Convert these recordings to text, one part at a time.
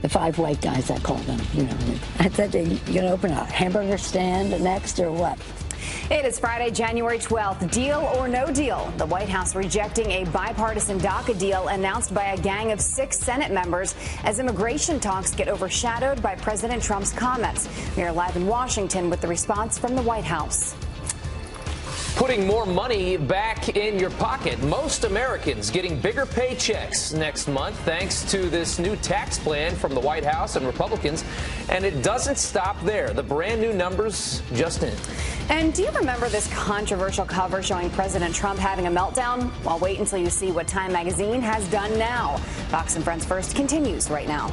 The 5 white guys, I call them, I said, you're going to open a hamburger stand next or what? It is Friday, January 12th. Deal or no deal? The White House rejecting a bipartisan DACA deal announced by a gang of 6 Senate members as immigration talks get overshadowed by President Trump's comments. We are live in Washington with the response from the White House. Putting more money back in your pocket. Most Americans getting bigger paychecks next month thanks to this new tax plan from the White House and Republicans. And it doesn't stop there. The brand new numbers just in. And do you remember this controversial cover showing President Trump having a meltdown? Well, wait until you see what Time magazine has done now. Fox and Friends First continues right now.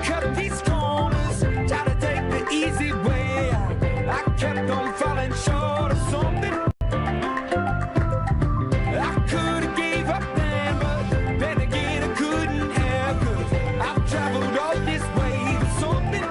Cut these corners, try to take the easy way. I kept on falling short of something. I could have gave up then, but then again I couldn't have, 'cause I've traveled all this way for something.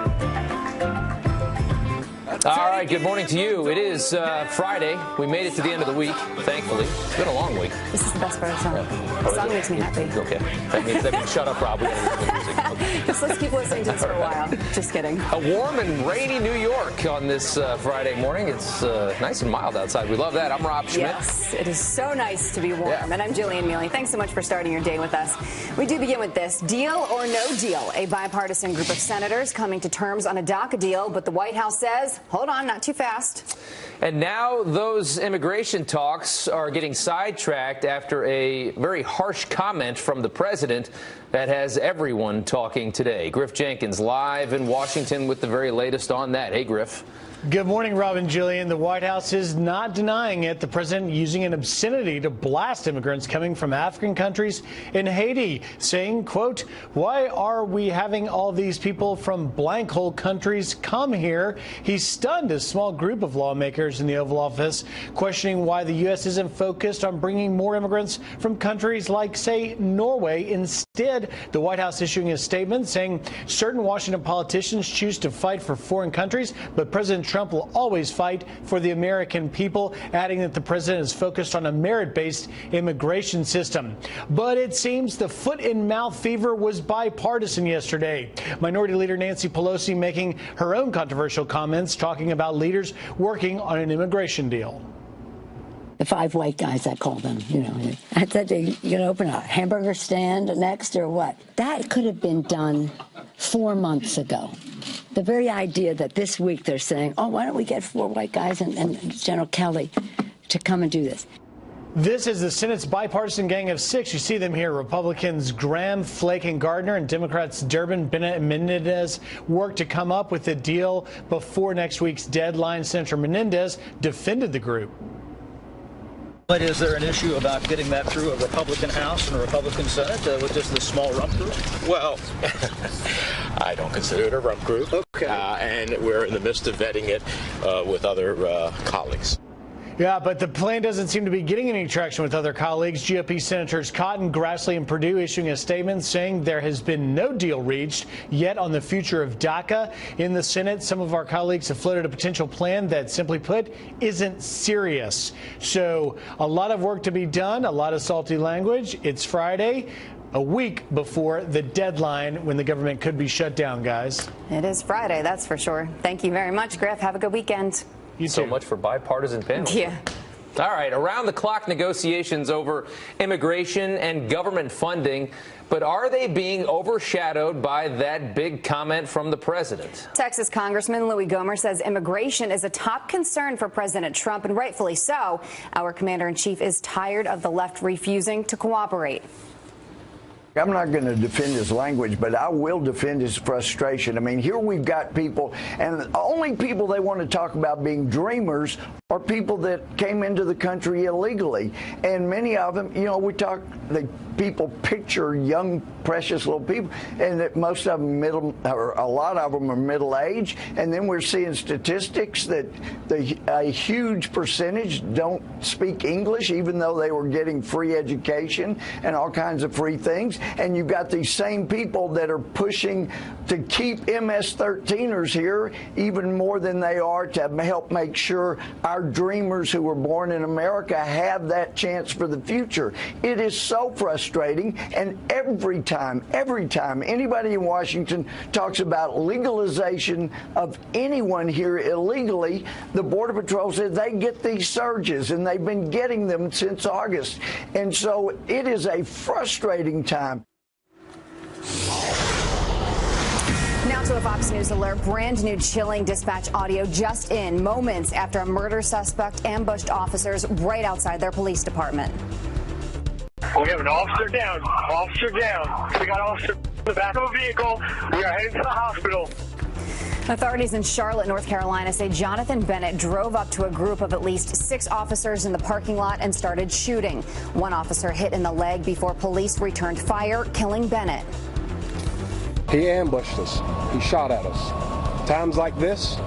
All right, good morning to you. It is Friday. We made it to the end of the week, thankfully. It's been a long week. This is the best part of the song. The song makes me happy. Okay. That means shut up, Rob. We gotta listen to music. Okay. Just let's keep listening to this for a while. Just kidding. A warm and rainy New York on this Friday morning. It's nice and mild outside. We love that. I'm Rob Schmidt. Yes, it is so nice to be warm. Yeah. And I'm Jillian Mealy. Thanks so much for starting your day with us. We do begin with this. Deal or no deal? A bipartisan group of senators coming to terms on a DACA deal, but the White House says, hold on, not too fast. And now those immigration talks are getting sidetracked after a very harsh comment from the president that has everyone talking today. Griff Jenkins live in Washington with the very latest on that. Hey, Griff. Good morning, Rob and Jillian. The White House is not denying it. The president using an obscenity to blast immigrants coming from African countries in Haiti, saying, quote, why are we having all these people from blank hole countries come here? He stunned a small group of lawmakers in the Oval Office, questioning why the U.S. isn't focused on bringing more immigrants from countries like, say, Norway. Instead, the White House issuing a statement saying certain Washington politicians choose to fight for foreign countries, but President Trump will always fight for the American people, adding that the president is focused on a merit-based immigration system. But it seems the foot-and-mouth fever was bipartisan yesterday. Minority Leader Nancy Pelosi making her own controversial comments, talking about leaders working on an immigration deal. The 5 white guys, I call them, I said, you're going to open a hamburger stand next or what? That could have been done 4 months ago. The very idea that this week they're saying, oh, why don't we get 4 white guys and General Kelly to come and do this? This is the Senate's bipartisan gang of 6. You see them here. Republicans Graham, Flake, and Gardner, and Democrats Durbin, Bennett, and Menendez worked to come up with a deal before next week's deadline. Senator Menendez defended the group. But is there an issue about getting that through a Republican House and a Republican Senate with just this small rump group? Well, I don't consider it a rump group. Okay. And we're in the midst of vetting it with other colleagues. Yeah, but the plan doesn't seem to be getting any traction with other colleagues. GOP Senators Cotton, Grassley, and Perdue issuing a statement saying there has been no deal reached yet on the future of DACA. In the Senate, some of our colleagues have floated a potential plan that, simply put, isn't serious. So a lot of work to be done, a lot of salty language. It's Friday, a week before the deadline when the government could be shut down, guys. It is Friday, that's for sure. Thank you very much, Griff. Have a good weekend. So much for bipartisan panels. Yeah. All right, around-the-clock negotiations over immigration and government funding, but are they being overshadowed by that big comment from the president? Texas Congressman Louis Gohmert says immigration is a top concern for President Trump, and rightfully so. Our commander-in-chief is tired of the left refusing to cooperate. I'm not going to defend his language, but I will defend his frustration. I mean, here we've got people, and the only people they want to talk about being dreamers are people that came into the country illegally. And many of them, we talk the people picture young, precious little people, and that most of them a lot of them are middle age, and then we're seeing statistics that a huge percentage don't speak English, even though they were getting free education and all kinds of free things. And you've got these same people that are pushing to keep MS-13ers here even more than they are to help make sure our dreamers who were born in America have that chance for the future. It is so frustrating, and every time anybody in Washington talks about legalization of anyone here illegally, the Border Patrol says they get these surges, and they've been getting them since August. And so it is a frustrating time. Now to a Fox News alert. Brand new chilling dispatch audio just in moments after a murder suspect ambushed officers right outside their police department. We have an officer down. Officer down. We got an officer in the back of a vehicle. We are heading to the hospital. Authorities in Charlotte, North Carolina say Jonathan Bennett drove up to a group of at least 6 officers in the parking lot and started shooting. One officer hit in the leg before police returned fire, killing Bennett. He ambushed us. He shot at us. Times like this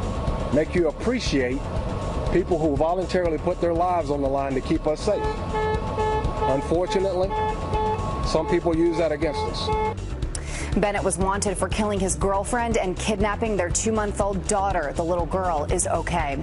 make you appreciate people who voluntarily put their lives on the line to keep us safe. Unfortunately, some people use that against us. Bennett was wanted for killing his girlfriend and kidnapping their 2-month-old daughter. The little girl is okay.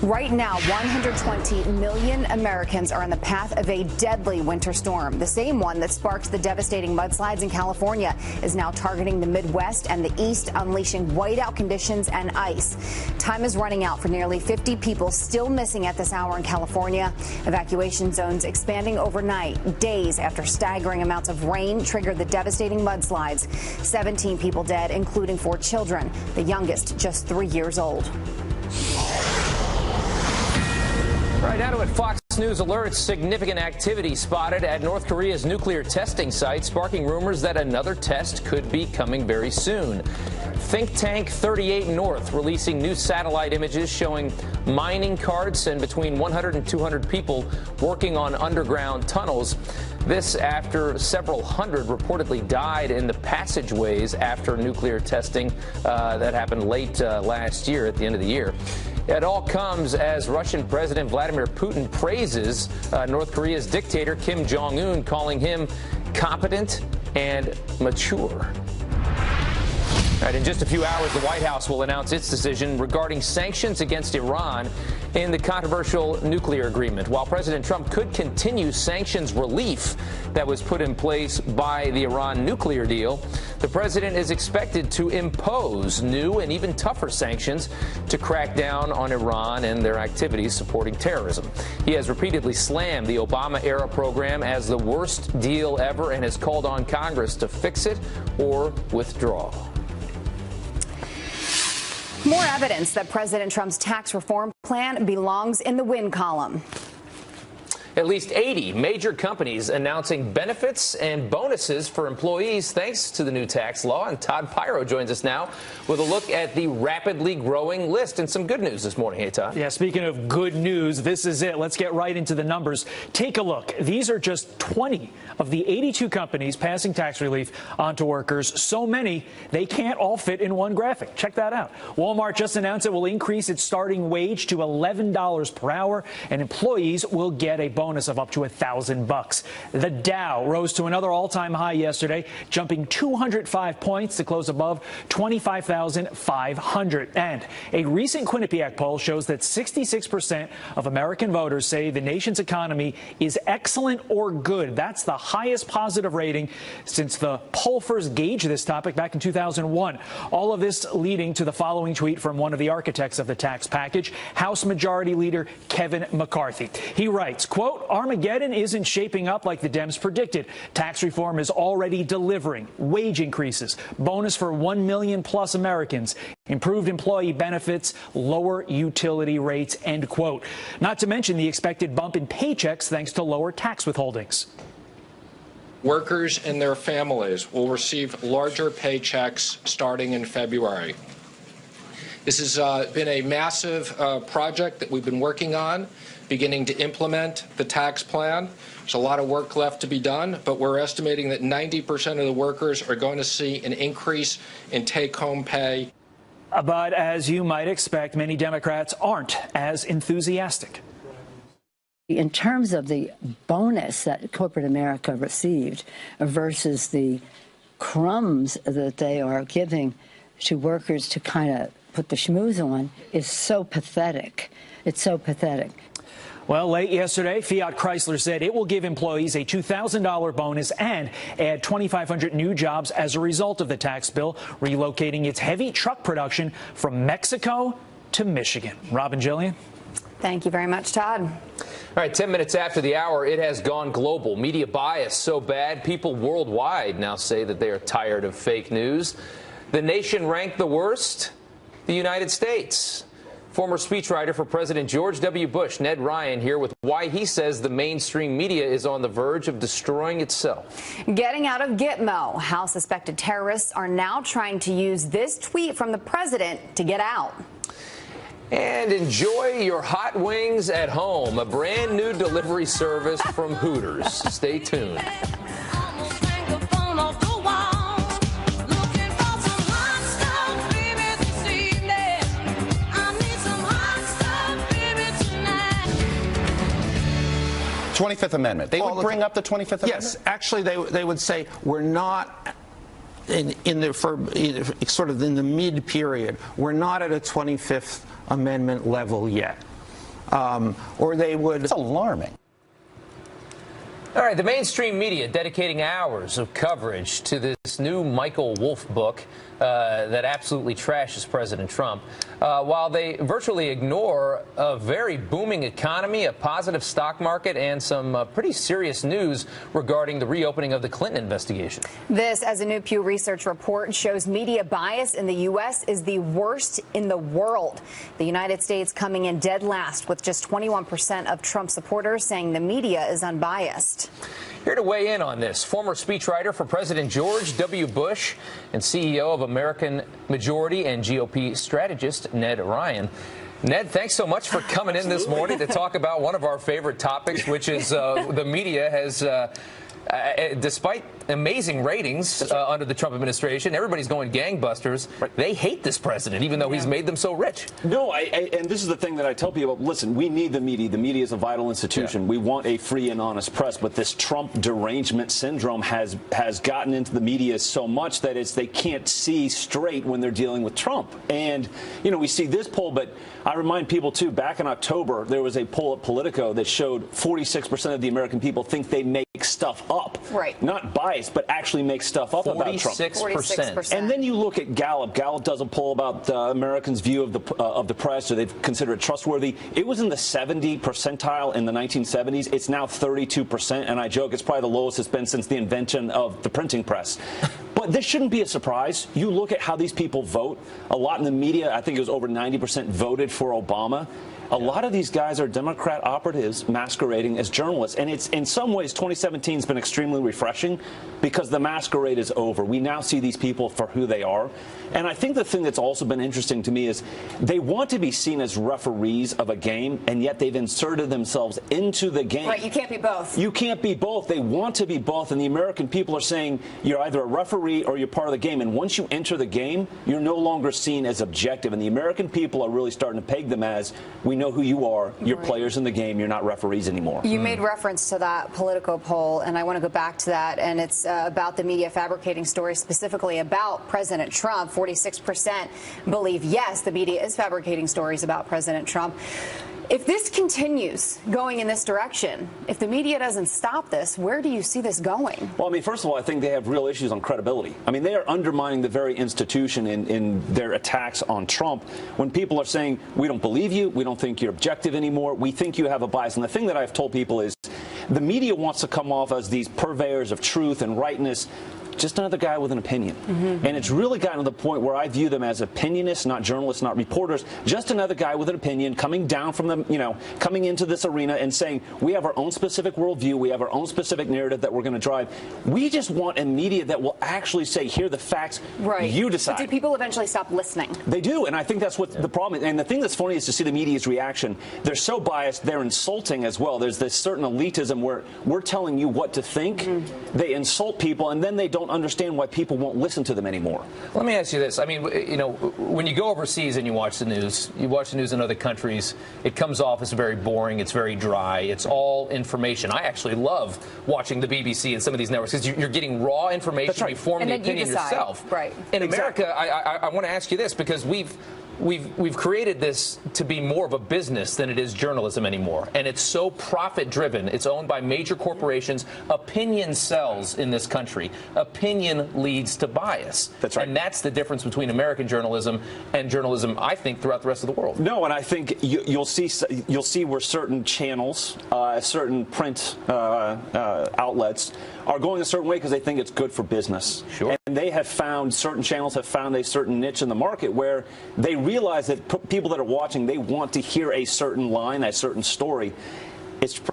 Right now, 120 million Americans are in the path of a deadly winter storm. The same one that sparked the devastating mudslides in California is now targeting the Midwest and the East, unleashing whiteout conditions and ice. Time is running out for nearly 50 people still missing at this hour in California. Evacuation zones expanding overnight, days after staggering amounts of rain triggered the devastating mudslides. 17 people dead, including 4 children, the youngest just 3 years old. Right now to it, Fox News alerts significant activity spotted at North Korea's nuclear testing site, sparking rumors that another test could be coming very soon. Think Tank 38 North releasing new satellite images showing mining carts and between 100 and 200 people working on underground tunnels. This after several hundred reportedly died in the passageways after nuclear testing that happened late last year, at the end of the year. It all comes as Russian President Vladimir Putin praises North Korea's dictator Kim Jong-un, calling him competent and mature. All right, in just a few hours, the White House will announce its decision regarding sanctions against Iran in the controversial nuclear agreement. While President Trump could continue sanctions relief that was put in place by the Iran nuclear deal, the president is expected to impose new and even tougher sanctions to crack down on Iran and their activities supporting terrorism. He has repeatedly slammed the Obama-era program as the worst deal ever and has called on Congress to fix it or withdraw. More evidence that President Trump's tax reform plan belongs in the win column. At least 80 major companies announcing benefits and bonuses for employees thanks to the new tax law. And Todd Pyro joins us now with a look at the rapidly growing list and some good news this morning. Hey, Todd. Yeah, speaking of good news, this is it. Let's get right into the numbers. Take a look. These are just 20 of the 82 companies passing tax relief onto workers. So many, they can't all fit in one graphic. Check that out. Walmart just announced it will increase its starting wage to $11 per hour, and employees will get a bonus of up to $1,000. The Dow rose to another all-time high yesterday, jumping 205 points to close above 25,500. And a recent Quinnipiac poll shows that 66% of American voters say the nation's economy is excellent or good. That's the highest positive rating since the poll first gauged this topic back in 2001. All of this leading to the following tweet from one of the architects of the tax package, House Majority Leader Kevin McCarthy. He writes, quote, Armageddon isn't shaping up like the Dems predicted. Tax reform is already delivering wage increases, bonus for 1 million plus Americans, improved employee benefits, lower utility rates, end quote. Not to mention the expected bump in paychecks thanks to lower tax withholdings. Workers and their families will receive larger paychecks starting in February. This has been a massive project that we've been working on, beginning to implement the tax plan. There's a lot of work left to be done, but we're estimating that 90% of the workers are going to see an increase in take-home pay. But as you might expect, many Democrats aren't as enthusiastic. In terms of the bonus that corporate America received versus the crumbs that they are giving to workers to kind of put the schmooze on is so pathetic. It's so pathetic. Well, late yesterday, Fiat Chrysler said it will give employees a $2,000 bonus and add 2,500 new jobs as a result of the tax bill, relocating its heavy truck production from Mexico to Michigan. Robin, Jillian. Thank you very much, Todd. All right, 10 minutes after the hour, it has gone global. Media bias so bad, people worldwide now say that they are tired of fake news. The nation ranked the worst, the United States. Former speechwriter for President George W. Bush, Ned Ryan, here with why he says the mainstream media is on the verge of destroying itself. Getting out of Gitmo, how suspected terrorists are now trying to use this tweet from the president to get out. And enjoy your hot wings at home, a brand new delivery service from Hooters. Stay tuned. th Amendment. They would bring up the 25th Amendment? Yes, actually, they would say we're not sort of in the mid-period. We're not at a 25th Amendment level yet. Or they would... It's alarming. All right, the mainstream media dedicating hours of coverage to this new Michael Wolff book that absolutely trashes President Trump, while they virtually ignore a very booming economy, a positive stock market, and some pretty serious news regarding the reopening of the Clinton investigation. This, as a new Pew Research report shows, media bias in the U.S. is the worst in the world. The United States coming in dead last, with just 21% of Trump supporters saying the media is unbiased. Here to weigh in on this, former speechwriter for President George W. Bush and CEO of American Majority and GOP strategist Ned Ryan. Ned, thanks so much for coming in this morning to talk about one of our favorite topics, which is the media has, despite amazing ratings under the Trump administration, everybody's going gangbusters. They hate this president, even though he's made them so rich. No, and this is the thing that I tell people, listen, we need the media. The media is a vital institution. Yeah. We want a free and honest press, but this Trump derangement syndrome has gotten into the media so much that they can't see straight when they're dealing with Trump. And, you know, we see this poll, but I remind people, too, back in October, there was a poll at Politico that showed 46% of the American people think they make stuff up. Right. Not biased, but actually make stuff up about Trump. 46%. And then you look at Gallup. Gallup does a poll about Americans' view of the press, or they consider it trustworthy. It was in the 70 percentile in the 1970s. It's now 32%, and I joke it's probably the lowest it's been since the invention of the printing press. But this shouldn't be a surprise. You look at how these people vote. A lot in the media, I think it was over 90% voted for Obama. A lot of these guys are Democrat operatives masquerading as journalists. And it's, in some ways, 2017 has been extremely refreshing because the masquerade is over. We now see these people for who they are. And I think the thing that's also been interesting to me is they want to be seen as referees of a game, and yet they've inserted themselves into the game. Right, you can't be both. You can't be both. They want to be both, and the American people are saying you're either a referee or you're part of the game. And once you enter the game, you're no longer seen as objective. And the American people are really starting to peg them as, we know who you are. You're players in the game. You're not referees anymore. You made reference to that Politico poll, and I want to go back to that. And it's about the media fabricating stories, specifically about President Trump. 46% believe, yes, the media is fabricating stories about President Trump. If this continues going in this direction, if the media doesn't stop this, where do you see this going? Well, I mean, first of all, I think they have real issues on credibility. I mean, they are undermining the very institution in their attacks on Trump when people are saying, we don't believe you, we don't think you're objective anymore, we think you have a bias. And the thing that I've told people is the media wants to come off as these purveyors of truth and rightness. just another guy with an opinion. And it's really gotten to the point where I view them as opinionists, not journalists, not reporters, just another guy with an opinion coming down from the, coming into this arena and saying, we have our own specific worldview, we have our own specific narrative that we're going to drive. We just want a media that will actually say, here are the facts, you decide. But do people eventually stop listening? They do, and I think that's what the problem is. And the thing that's funny is to see the media's reaction. They're so biased, they're insulting as well. There's this certain elitism where we're telling you what to think. They insult people, and then they don't understand why people won't listen to them anymore. Let me ask you this. I mean, when you go overseas and you watch the news in other countries, it comes off as very boring. It's very dry. It's all information. I actually love watching the BBC and some of these networks because you're getting raw information. You form the opinion yourself. Right. In America, I want to ask you this because we've created this to be more of a business than it is journalism anymore. And it's so profit-driven. It's owned by major corporations. Opinion sells in this country. Opinion leads to bias. That's right. And that's the difference between American journalism and journalism, I think, throughout the rest of the world. No, and I think you'll see where certain channels, certain print outlets are going a certain way because they think it's good for business. Sure. And they have found, certain channels have found a certain niche in the market where they realize that people that are watching, they want to hear a certain line, a certain story.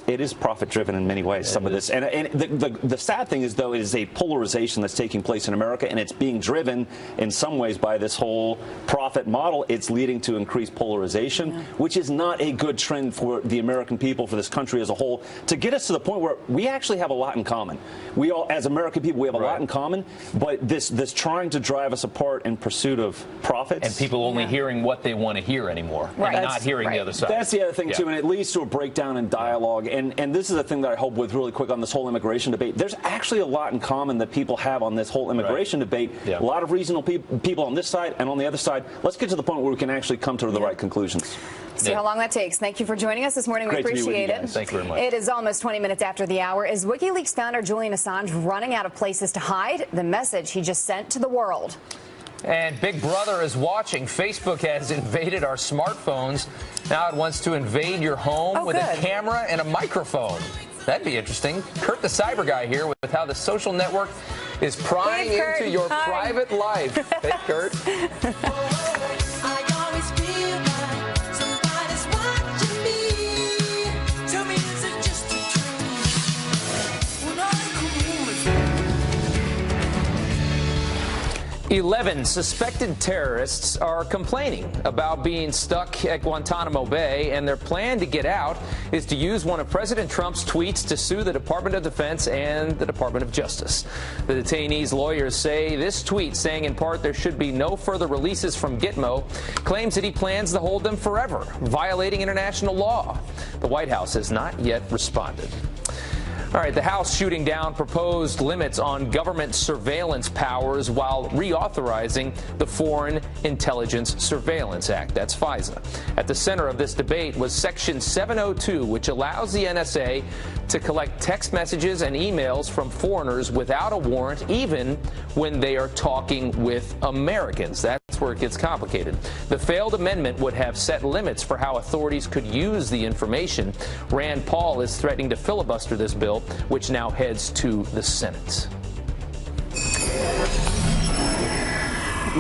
It is profit-driven in many ways, some of this. And the sad thing is, though, it is a polarization that's taking place in America, and it's being driven in some ways by this whole profit model. It's leading to increased polarization, which is not a good trend for the American people, for this country as a whole, to get us to the point where we actually have a lot in common. We all, as American people, we have a lot in common, but this trying to drive us apart in pursuit of profits. And people only hearing what they want to hear anymore, and not hearing the other side. That's the other thing, too, and it leads to a breakdown in dialogue. And this is the thing that I hope with really quick on this whole immigration debate. There's actually a lot in common that people have on this whole immigration debate. A lot of reasonable people on this side and on the other side. Let's get to the point where we can actually come to the right conclusions. See how long that takes. Thank you for joining us this morning. We appreciate it. Thank you very much. It is almost 20 minutes after the hour. Is WikiLeaks founder Julian Assange running out of places to hide? The message he just sent to the world. And Big Brother is watching. Facebook has invaded our smartphones. Now it wants to invade your home with a camera and a microphone. That'd be interesting. Kurt the Cyber Guy here with how the social network is prying into your private life. Hey, Kurt. Eleven suspected terrorists are complaining about being stuck at Guantanamo Bay, and their plan to get out is to use one of President Trump's tweets to sue the Department of Defense and the Department of Justice. The detainees' lawyers say this tweet, saying in part there should be no further releases from Gitmo, claims that he plans to hold them forever, violating international law. The White House has not yet responded. All right, the House shooting down proposed limits on government surveillance powers while reauthorizing the Foreign Intelligence Surveillance Act. That's FISA. At the center of this debate was Section 702, which allows the NSA to collect text messages and emails from foreigners without a warrant, even when they are talking with Americans. That's where it gets complicated. The failed amendment would have set limits for how authorities could use the information. Rand Paul is threatening to filibuster this bill, which now heads to the Senate.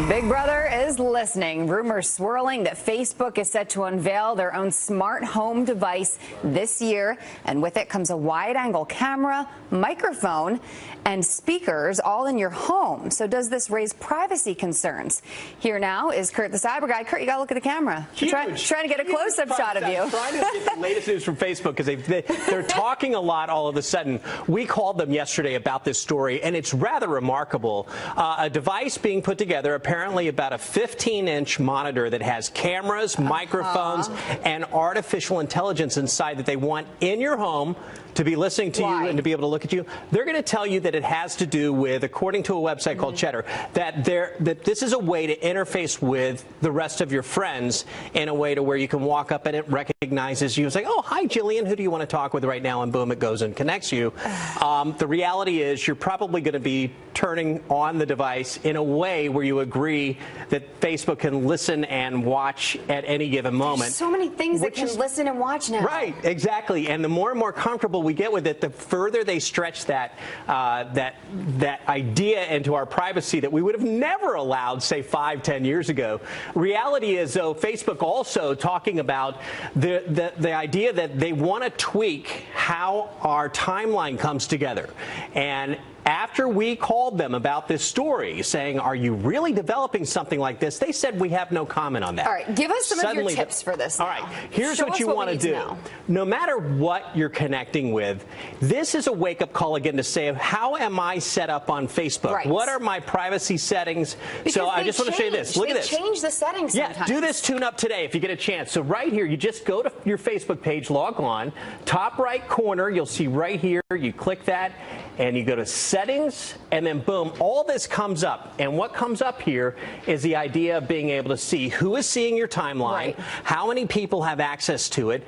Big Brother is listening. Rumors swirling that Facebook is set to unveil their own smart home device this year. And with it comes a wide-angle camera, microphone, and speakers all in your home. So does this raise privacy concerns? Here now is Kurt the Cyber Guy. Kurt, you got to look at the camera. Trying to get a close-up shot of you. I'm trying to get the latest news from Facebook because they're talking a lot all of a sudden. We called them yesterday about this story, and it's rather remarkable. A device being put together, apparently about a 15-inch monitor that has cameras, microphones, and artificial intelligence inside that they want in your home to be listening to you and to be able to look at you. They're going to tell you that it has to do with, according to a website called Cheddar, that this is a way to interface with the rest of your friends in a way to where you can walk up and it recognizes you. It's like, oh, hi, Jillian, who do you want to talk with right now? And boom, it goes and connects you. The reality is you're probably going to be turning on the device in a way where you agree that Facebook can listen and watch at any given moment. There's so many things that can listen and watch now. Right, exactly. And the more comfortable we get with it, the further they stretch that idea into our privacy that we would have never allowed, say, 5-10 years ago. Reality is, though, Facebook also talking about the idea that they want to tweak how our timeline comes together. And after we called them about this story, saying, are you really developing something like this? They said, we have no comment on that. All right, give us some of your tips for this now. All right, here's Show what us you want to do. No matter what you're connecting with, this is a wake-up call again to say, how am I set up on Facebook? Right. What are my privacy settings? Because so I just want to show you this. Look at this. They change the settings sometimes. Yeah, do this tune-up today if you get a chance. So right here, you just go to your Facebook page, log on. Top right corner, you'll see right here, you click that, and you go to settings, and then boom, all this comes up. And what comes up here is the idea of being able to see who is seeing your timeline, how many people have access to it,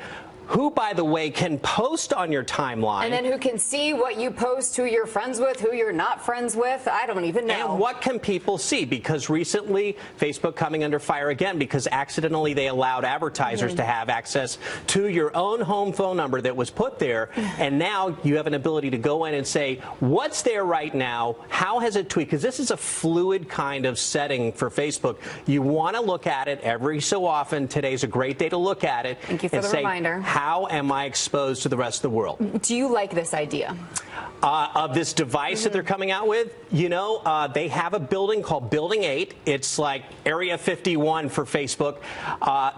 who, by the way, can post on your timeline. And then who can see what you post, who you're friends with, who you're not friends with. I don't even know. And what can people see? Because recently, Facebook coming under fire again because accidentally they allowed advertisers to have access to your own home phone number that was put there. And now you have an ability to go in and say, what's there right now? How has it tweaked? Because this is a fluid kind of setting for Facebook. You want to look at it every so often. Today's a great day to look at it. Thank you for the reminder. How am I exposed to the rest of the world? Do you like this idea? Of this device that they're coming out with? You know, they have a building called Building 8. It's like Area 51 for Facebook.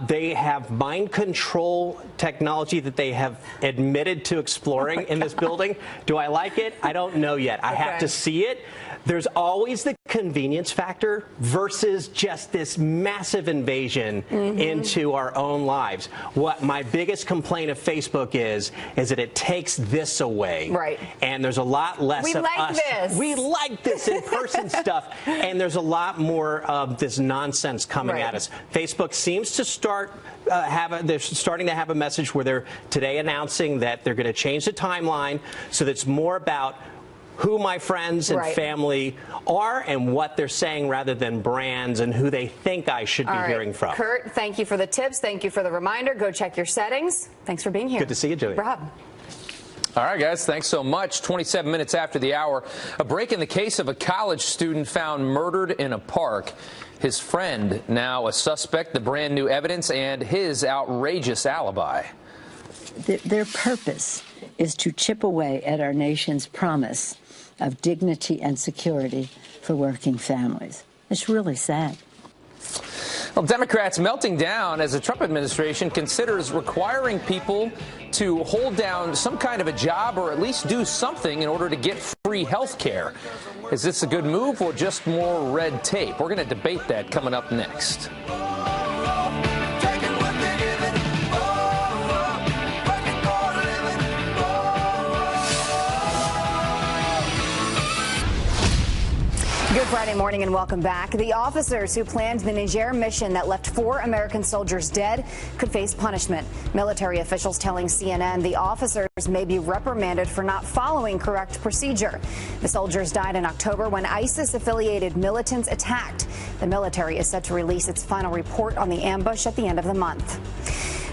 They have mind control technology that they have admitted to exploring in this building. Do I like it? I don't know yet. I have to see it. There's always the convenience factor versus just this massive invasion into our own lives. What my biggest complaint of Facebook is that it takes this away. Right. And there's a lot less of like us. This. We like this in-person stuff. And there's a lot more of this nonsense coming at us. Facebook seems to start they're starting to have a message where they're today announcing that they're going to change the timeline so that it's more about who my friends and family are and what they're saying rather than brands and who they think I should be hearing from. Kurt, thank you for the tips. Thank you for the reminder. Go check your settings. Thanks for being here. Good to see you, Julie. Rob. All right, guys, thanks so much. 27 minutes after the hour, a break in the case of a college student found murdered in a park. His friend now a suspect, the brand new evidence, and his outrageous alibi. Their purpose is to chip away at our nation's promise of dignity and security for working families. It's really sad. Well, Democrats melting down as the Trump administration considers requiring people to hold down some kind of a job or at least do something in order to get free health care. Is this a good move or just more red tape? We're going to debate that coming up next. Good Friday morning and welcome back. The officers who planned the Niger mission that left 4 American soldiers dead could face punishment. Military officials telling CNN the officers may be reprimanded for not following correct procedure. The soldiers died in October when ISIS-affiliated militants attacked. The military is set to release its final report on the ambush at the end of the month.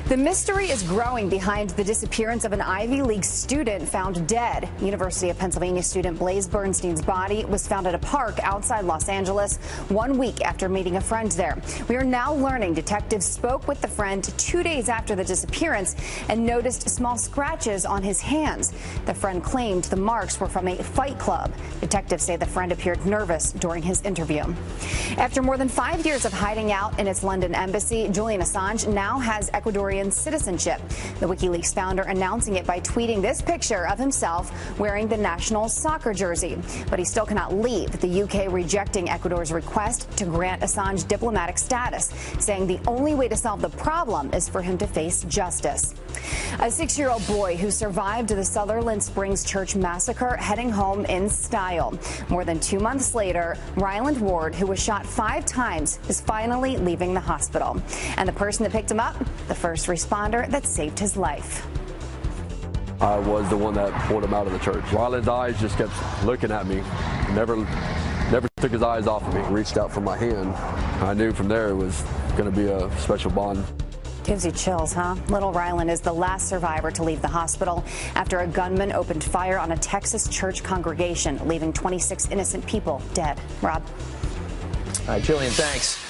The mystery is growing behind the disappearance of an Ivy League student found dead. University of Pennsylvania student Blaze Bernstein's body was found at a park outside Los Angeles 1 week after meeting a friend there. We are now learning detectives spoke with the friend 2 days after the disappearance and noticed small scratches on his hands. The friend claimed the marks were from a fight club. Detectives say the friend appeared nervous during his interview. After more than 5 years of hiding out in its London embassy, Julian Assange now has Ecuadorian citizenship. The WikiLeaks founder announcing it by tweeting this picture of himself wearing the national soccer jersey. But he still cannot leave, the UK rejecting Ecuador's request to grant Assange diplomatic status, saying the only way to solve the problem is for him to face justice. A 6-year-old boy who survived the Sutherland Springs Church massacre heading home in style. More than 2 months later, Ryland Ward, who was shot 5 times, is finally leaving the hospital. And the person that picked him up, the first responder that saved his life. I was the one that pulled him out of the church. While his eyes just kept looking at me, never took his eyes off of me. Reached out for my hand. I knew from there it was going to be a special bond. Gives you chills, huh? Little Rylan is the last survivor to leave the hospital after a gunman opened fire on a Texas church congregation, leaving 26 innocent people dead. Rob. All right, Jillian, thanks.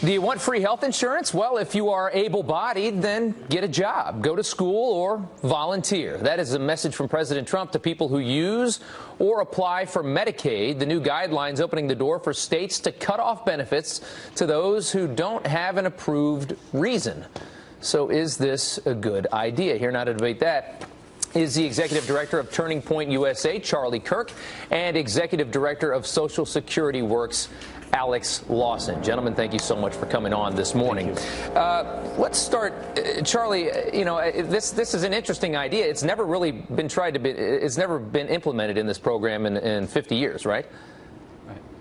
Do you want free health insurance? Well, if you are able-bodied, then get a job, go to school, or volunteer. That is a message from President Trump to people who use or apply for Medicaid. The new guidelines opening the door for states to cut off benefits to those who don't have an approved reason. So is this a good idea? Here now to debate that is the Executive Director of Turning Point USA, Charlie Kirk, and Executive Director of Social Security Works, Alex Lawson. Gentlemen, thank you so much for coming on this morning. Let's start, Charlie. You know, this is an interesting idea. It's never really been it's never been implemented in this program in 50 years, right?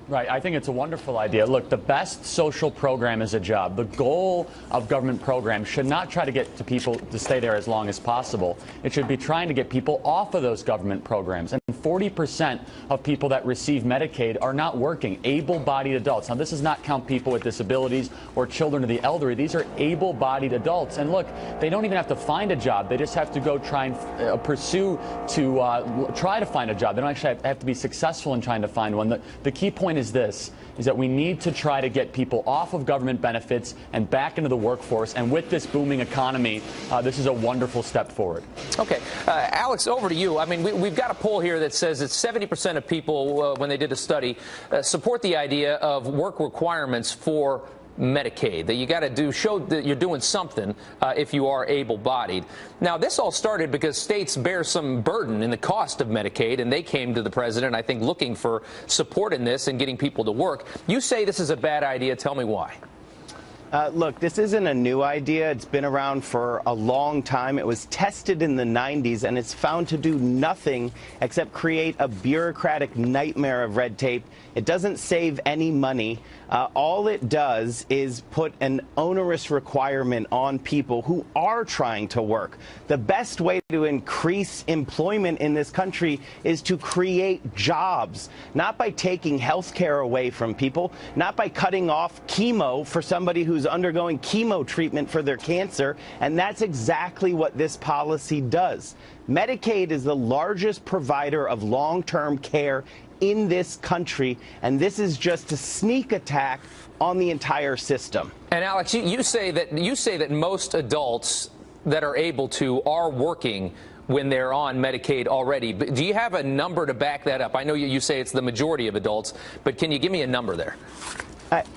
Right. I think it's a wonderful idea. Look, the best social program is a job. The goal of government programs should not try to get to people to stay there as long as possible. It should be trying to get people off of those government programs. And 40% of people that receive Medicaid are not working, able-bodied adults. Now, this does not count people with disabilities or children of the elderly. These are able-bodied adults. And look, they don't even have to find a job. They just have to go try and pursue to try to find a job. They don't actually have to be successful in trying to find one. The key point is that we need to try to get people off of government benefits and back into the workforce. And with this booming economy, this is a wonderful step forward. Okay. Alex, over to you. I mean, we've got a poll here that says that 70% of people, when they did a study, support the idea of work requirements for Medicaid, that you got to show that you're doing something if you are able-bodied. Now, this all started because states bear some burden in the cost of Medicaid, and they came to the president, I think, looking for support in this and getting people to work. You say this is a bad idea. Tell me why. Look, this isn't a new idea. It's been around for a long time. It was tested in the 90s, and it's found to do nothing except create a bureaucratic nightmare of red tape. It doesn't save any money. All it does is put an onerous requirement on people who are trying to work. The best way to increase employment in this country is to create jobs, not by taking health care away from people, not by cutting off chemo for somebody who's undergoing chemo treatment for their cancer. And that's exactly what this policy does. Medicaid is the largest provider of long-term care in this country, and this is just a sneak attack on the entire system. And Alex, you say that most adults that are able to are working when they're on Medicaid already. But do you have a number to back that up? I know you say it's the majority of adults, but can you give me a number there?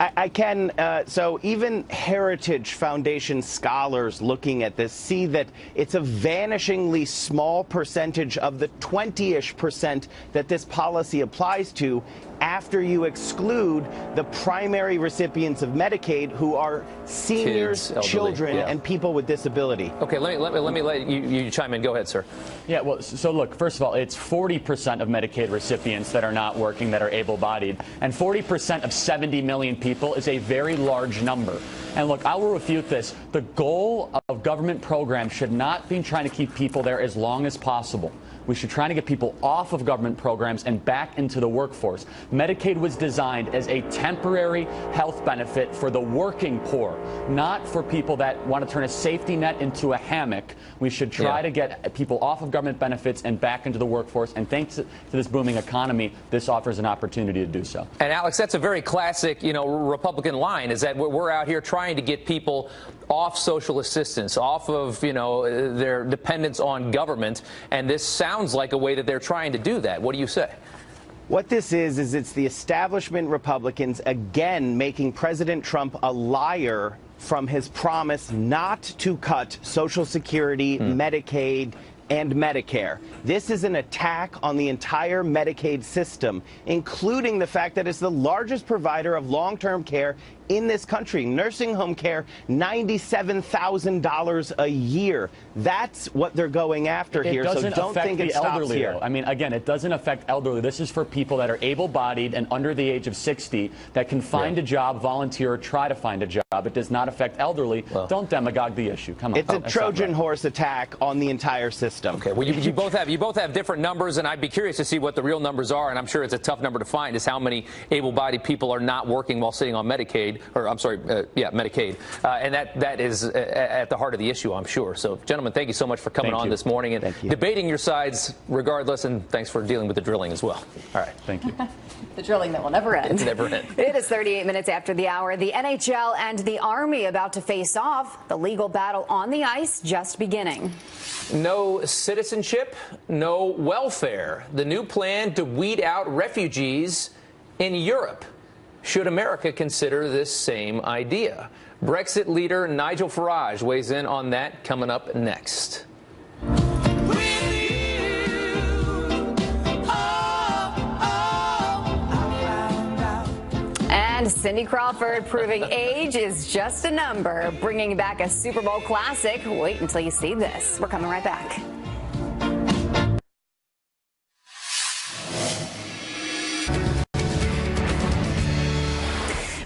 I can. So even Heritage Foundation scholars looking at this see that it's a vanishingly small percentage of the 20-ish% that this policy applies to after you exclude the primary recipients of Medicaid, who are seniors, kids, children, yeah, and people with disability. Okay, let me let you chime in. Go ahead, sir. Yeah, well, so look, first of all, it's 40% of Medicaid recipients that are not working, that are able-bodied, and 40% of 70 million people is a very large number. And look, I will refute this. The goal of government programs should not be trying to keep people there as long as possible. We should try to get people off of government programs and back into the workforce. Medicaid was designed as a temporary health benefit for the working poor, not for people that want to turn a safety net into a hammock. We should try to get people off of government benefits and back into the workforce. And thanks to this booming economy, this offers an opportunity to do so. And Alex, that's a very classic, Republican line, is that we're out here trying to get people off social assistance, off of, their dependence on government. And this sounds like a way that they're trying to do that. What do you say? What this is it's the establishment Republicans again making President Trump a liar from his promise not to cut Social Security, Medicaid, and Medicare. This is an attack on the entire Medicaid system, including the fact that it's the largest provider of long-term care in this country. Nursing home care, $97,000 a year. That's what they're going after here, so don't think it stops here. I mean, again, it doesn't affect elderly. This is for people that are able-bodied and under the age of 60 that can find a job, volunteer, or try to find a job. It does not affect elderly. Don't demagogue the issue. Come on. It's a Trojan horse attack on the entire system. Okay, well, you both have different numbers, and I'd be curious to see what the real numbers are, and I'm sure it's a tough number to find, is how many able-bodied people are not working while sitting on Medicaid. Medicaid, or I'm sorry, Medicaid. And that is at the heart of the issue, I'm sure. So, gentlemen, thank you so much for coming on this morning and debating your sides regardless, and thanks for dealing with the drilling as well. All right. Thank you. The drilling that will never end. Never end. It is 38 minutes after the hour. The NHL and the Army about to face off. The legal battle on the ice just beginning. No citizenship, no welfare. The new plan to weed out refugees in Europe. Should America consider this same idea? Brexit leader Nigel Farage weighs in on that coming up next. And Cindy Crawford proving age is just a number, bringing back a Super Bowl classic. Wait until you see this. We're coming right back.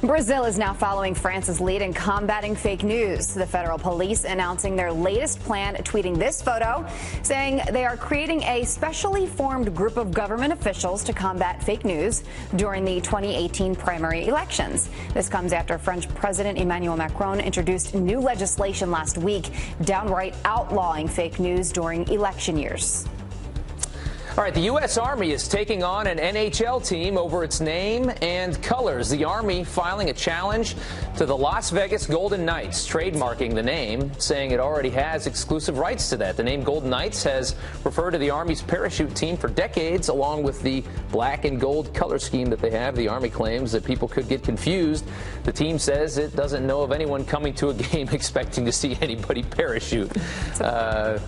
Brazil is now following France's lead in combating fake news. The federal police announcing their latest plan, tweeting this photo, saying they are creating a specially formed group of government officials to combat fake news during the 2018 primary elections. This comes after French President Emmanuel Macron introduced new legislation last week, downright outlawing fake news during election years. All right, the U.S. Army is taking on an NHL team over its name and colors. The Army filing a challenge to the Las Vegas Golden Knights, trademarking the name, saying it already has exclusive rights to that. The name Golden Knights has referred to the Army's parachute team for decades, along with the black and gold color scheme that they have. The Army claims that people could get confused. The team says it doesn't know of anyone coming to a game expecting to see anybody parachute.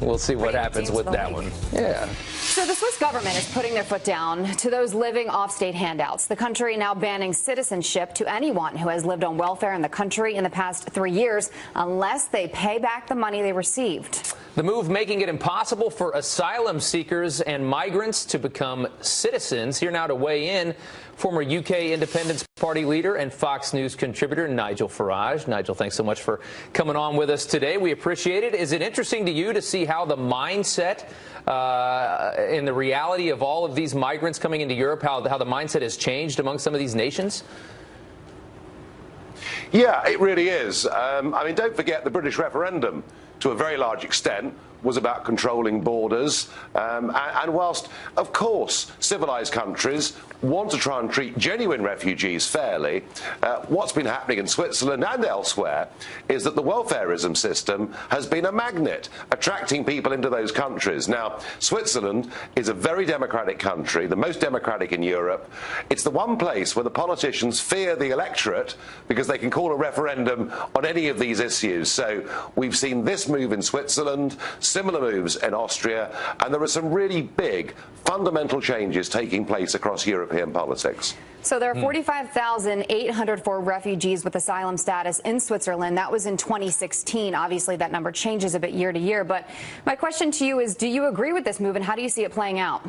We'll see what happens with that one. Yeah. So the Swiss government is putting their foot down to those living off state handouts. The country now banning citizenship to anyone who has lived on welfare in the country in the past 3 years unless they pay back the money they received. The move making it impossible for asylum seekers and migrants to become citizens. Here now to weigh in, former UK Independence Party leader and Fox News contributor Nigel Farage. Nigel, thanks so much for coming on with us today. We appreciate it. Is it interesting to you to see how the mindset and the reality of all of these migrants coming into Europe, how the mindset has changed among some of these nations? Yeah, it really is. I mean, don't forget the British referendum, to a very large extent, was about controlling borders. And whilst, of course, civilized countries want to try and treat genuine refugees fairly, what's been happening in Switzerland and elsewhere is that the welfarism system has been a magnet, attracting people into those countries. Now, Switzerland is a very democratic country, the most democratic in Europe. It's the one place where the politicians fear the electorate because they can call a referendum on any of these issues. So we've seen this move in Switzerland, similar moves in Austria, and there are some really big fundamental changes taking place across European politics. So there are 45,804 refugees with asylum status in Switzerland. That was in 2016. Obviously, that number changes a bit year to year. But my question to you is, do you agree with this move, and how do you see it playing out?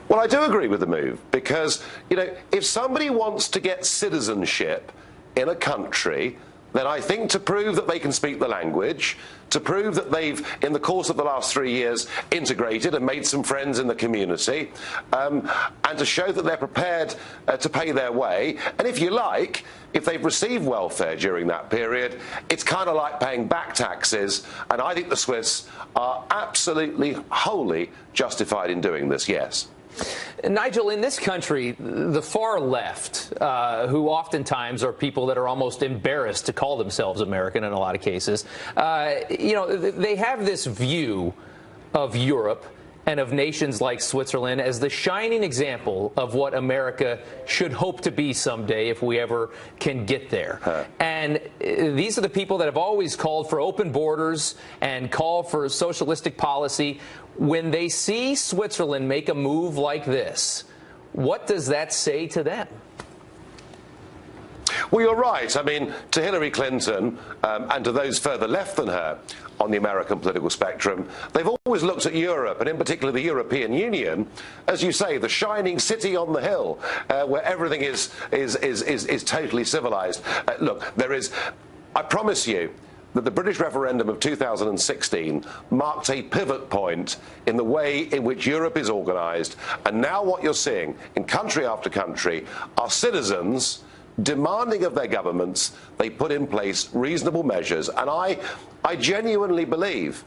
Well, I do agree with the move because, you know, if somebody wants to get citizenship in a country, then I think to prove that they can speak the language, to prove that they've, in the course of the last 3 years, integrated and made some friends in the community, and to show that they're prepared to pay their way, and if you like, if they've received welfare during that period, it's kind of like paying back taxes, and I think the Swiss are absolutely wholly justified in doing this, yes. Nigel, in this country, the far left, who oftentimes are people that are almost embarrassed to call themselves American in a lot of cases, you know, they have this view of Europe and of nations like Switzerland as the shining example of what America should hope to be someday if we ever can get there. And these are the people that have always called for open borders and called for socialistic policy. When they see Switzerland make a move like this, what does that say to them? Well, you're right. I mean, to Hillary Clinton and to those further left than her on the American political spectrum, they've always looked at Europe, and in particular the European Union, as you say, the shining city on the hill, where everything is totally civilized. Look, I promise you, that the British referendum of 2016 marked a pivot point in the way in which Europe is organised. And now what you're seeing in country after country are citizens demanding of their governments they put in place reasonable measures. And I genuinely believe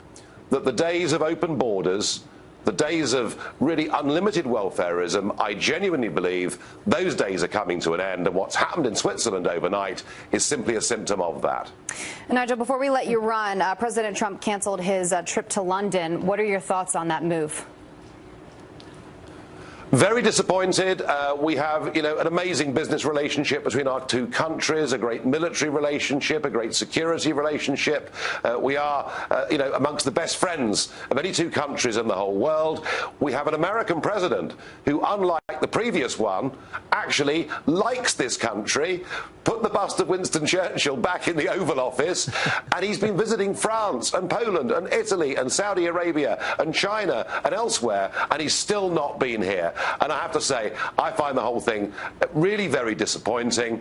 that the days of open borders, the days of really unlimited welfareism, I genuinely believe those days are coming to an end, and what's happened in Switzerland overnight is simply a symptom of that. Nigel, before we let you run, President Trump canceled his trip to London. What are your thoughts on that move? Very disappointed. We have, an amazing business relationship between our two countries, a great military relationship, a great security relationship. We are, amongst the best friends of any two countries in the whole world. We have an American president who, unlike the previous one, actually likes this country, put the bust of Winston Churchill back in the Oval Office, and he's been visiting France and Poland and Italy and Saudi Arabia and China and elsewhere, and he's still not been here. And I have to say, I find the whole thing really very disappointing.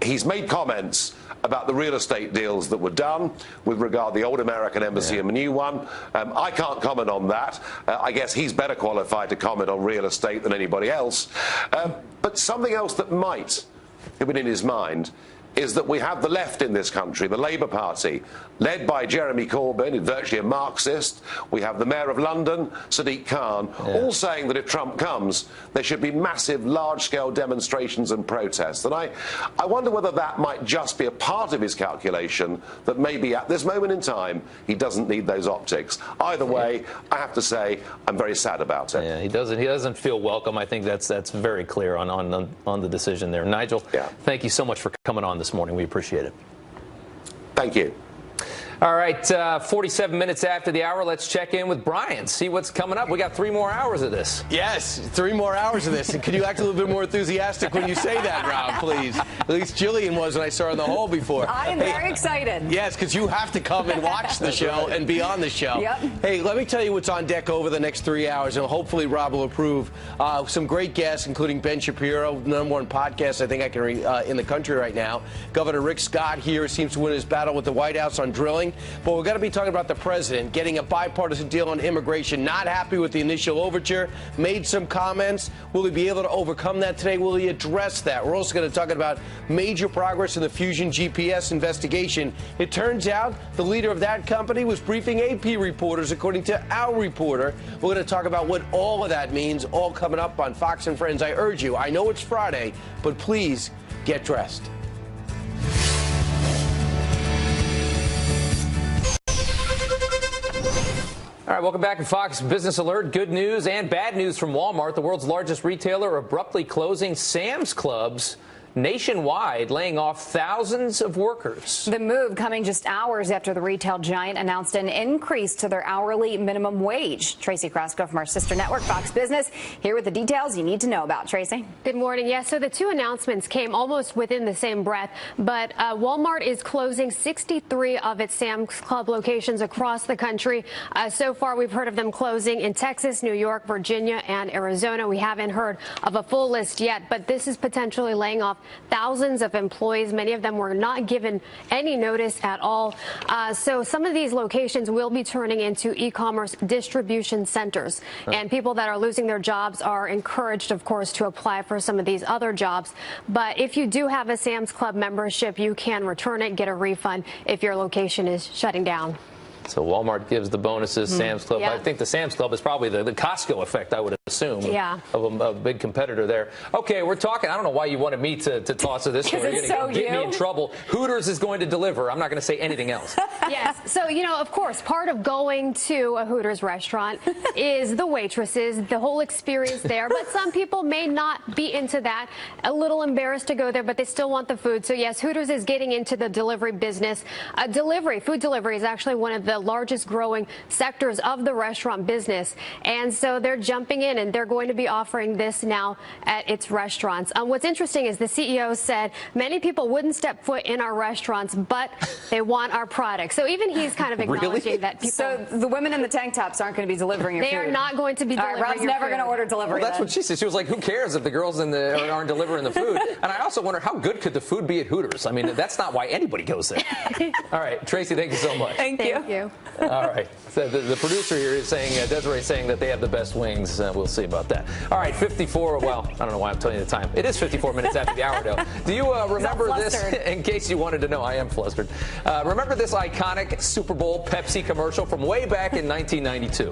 He's made comments about the real estate deals that were done with regard to the old American embassy and the new one. I can't comment on that. I guess he's better qualified to comment on real estate than anybody else. But something else that might have been in his mind is that we have the left in this country, the Labour Party, led by Jeremy Corbyn, virtually a Marxist. We have the Mayor of London, Sadiq Khan, all saying that if Trump comes, there should be massive, large-scale demonstrations and protests. And I wonder whether that might just be a part of his calculation, that maybe at this moment in time, he doesn't need those optics. Either way, I have to say, I'm very sad about it. Yeah, he doesn't feel welcome. I think that's very clear on the decision there. Nigel, thank you so much for coming on this morning. We appreciate it. Thank you. All right, 47 minutes after the hour, let's check in with Brian, see what's coming up. We got 3 more hours of this. Yes, 3 more hours of this. And could you act a little bit more enthusiastic when you say that, Rob, please? At least Jillian was when I saw her in the hall before. I am very excited. Yes, because you have to come and watch the show and be on the show. Yep. Hey, let me tell you what's on deck over the next 3 hours, and hopefully Rob will approve. Some great guests, including Ben Shapiro, #1 podcast I think I can read in the country right now. Governor Rick Scott here seems to win his battle with the White House on drilling. But we're going to be talking about the president getting a bipartisan deal on immigration. Not happy with the initial overture. Made some comments. Will he be able to overcome that today? Will he address that? We're also going to talk about major progress in the Fusion GPS investigation. It turns out the leader of that company was briefing AP reporters, according to our reporter. We're going to talk about what all of that means, all coming up on Fox and Friends. I urge you, I know it's Friday, but please get dressed. All right, welcome back to Fox Business Alert. Good news and bad news from Walmart, the world's largest retailer, abruptly closing Sam's Clubs nationwide, laying off thousands of workers. The move coming just hours after the retail giant announced an increase to their hourly minimum wage. Tracy Krasko from our sister network, Fox Business, here with the details you need to know about. Tracy. Good morning. Yes, so the 2 announcements came almost within the same breath, but Walmart is closing 63 of its Sam's Club locations across the country. So far, we've heard of them closing in Texas, New York, Virginia, and Arizona. We haven't heard of a full list yet, but this is potentially laying off thousands of employees. Many of them were not given any notice at all. So some of these locations will be turning into e-commerce distribution centers. And people that are losing their jobs are encouraged, of course, to apply for some of these other jobs. But if you do have a Sam's Club membership, you can return it, get a refund if your location is shutting down. So Walmart gives the bonuses, Sam's Club. Yeah. I think the Sam's Club is probably the Costco effect, I would assume, yeah, of a big competitor there. Okay, we're talking. I don't know why you wanted me to toss to this story. You're going to get me in trouble. Hooters is going to deliver. I'm not going to say anything else. Yes. So, of course, part of going to a Hooters restaurant is the waitresses, the whole experience there. But some people may not be into that, a little embarrassed to go there, but they still want the food. So, yes, Hooters is getting into the delivery business. Food delivery is actually one of the largest growing sectors of the restaurant business. And so they're jumping in and they're going to be offering this now at its restaurants. What's interesting is the CEO said many people wouldn't step foot in our restaurants, but they want our products. So even he's kind of acknowledging that people. So the women in the tank tops aren't going to be delivering your food. They are not going to be delivering Rob's never going to order delivery. Well, that's what she said. She was like, who cares if the girls aren't delivering the food? And I also wonder, how good could the food be at Hooters? I mean, that's not why anybody goes there. All right, Tracy, thank you so much. Thank you. All right. So the producer here is saying, Desiree is saying that they have the best wings. We'll we'll see about that. All right, 54. Well, I don't know why I'm telling you the time. It is 54 minutes after the hour, though. Do you remember this? In case you wanted to know, I am flustered. Remember this iconic Super Bowl Pepsi commercial from way back in 1992?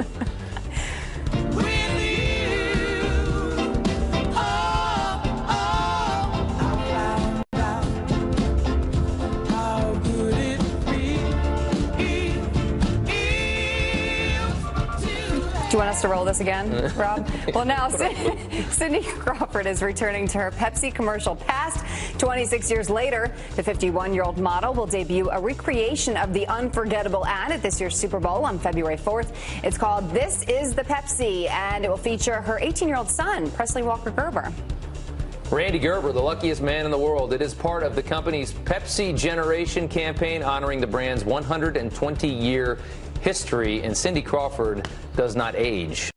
Do you want us to roll this again, Rob? Well, now Cindy Crawford is returning to her Pepsi commercial past. 26 years later, the 51-year-old model will debut a recreation of the unforgettable ad at this year's Super Bowl on February 4th. It's called This Is the Pepsi, and it will feature her 18-year-old son, Presley Walker Gerber. Randy Gerber, the luckiest man in the world. It is part of the company's Pepsi Generation campaign honoring the brand's 120-year history, and Cindy Crawford does not age.